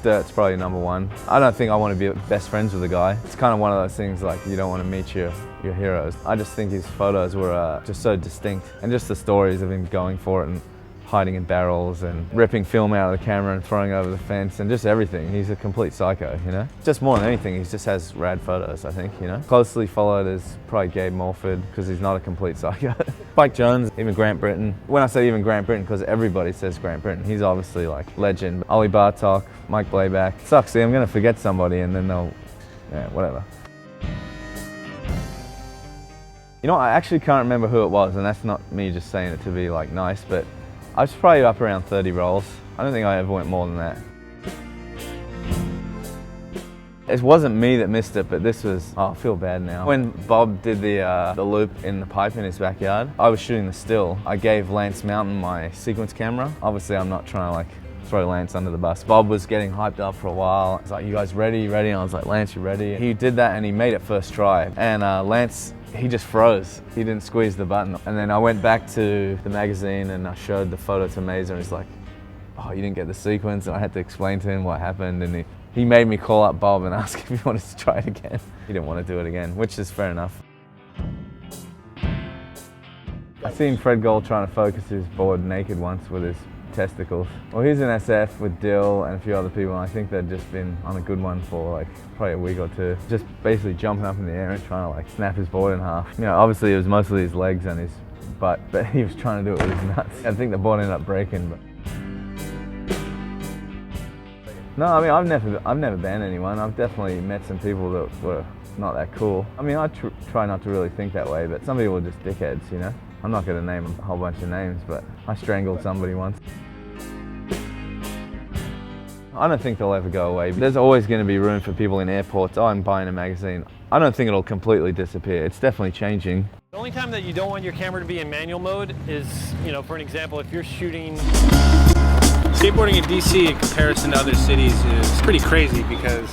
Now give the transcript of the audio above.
dirt's probably number one. I don't think I want to be best friends with a guy. It's kind of one of those things like you don't want to meet your heroes. I just think his photos were just so distinct, and just the stories of him going for it and hiding in barrels and ripping film out of the camera and throwing it over the fence and just everything. He's a complete psycho, you know? Just more than anything, he just has rad photos, I think, you know? Closely followed is probably Gabe Morford, because he's not a complete psycho. Spike Jones, even Grant Britton. When I say even Grant Britton, because everybody says Grant Britton, he's obviously like legend. Ollie Bartok, Mike Blayback. Sucks, see, I'm gonna forget somebody and then they'll, yeah, whatever. You know, I actually can't remember who it was, and that's not me just saying it to be like nice, but I was probably up around 30 rolls. I don't think I ever went more than that. It wasn't me that missed it, but this was, oh, I feel bad now. When Bob did the loop in the pipe in his backyard, I was shooting the still. I gave Lance Mountain my sequence camera. Obviously, I'm not trying to like throw Lance under the bus. Bob was getting hyped up for a while. He's like, you guys ready? Ready? And I was like, Lance, you ready? He did that and he made it first try. And Lance, he just froze. He didn't squeeze the button. And then I went back to the magazine and I showed the photo to Mazer, and he's like, oh, you didn't get the sequence? And I had to explain to him what happened, and he made me call up Bob and ask if he wanted to try it again. He didn't want to do it again, which is fair enough. I seen Fred Gall trying to focus his board naked once with his testicles. Well, he's an SF with Dill and a few other people, and I think they'd just been on a good one for like probably a week or two. Just basically jumping up in the air and trying to like snap his board in half. You know, obviously it was mostly his legs and his butt, but he was trying to do it with his nuts. I think the board ended up breaking, but no, I mean, I've never banned anyone. I've definitely met some people that were not that cool. I mean, I try not to really think that way, but some people are just dickheads, you know? I'm not going to name a whole bunch of names, but I strangled somebody once. I don't think they'll ever go away. There's always going to be room for people in airports. Oh, I'm buying a magazine. I don't think it'll completely disappear. It's definitely changing. The only time that you don't want your camera to be in manual mode is, you know, for an example, if you're shooting... Skateboarding in DC in comparison to other cities is pretty crazy because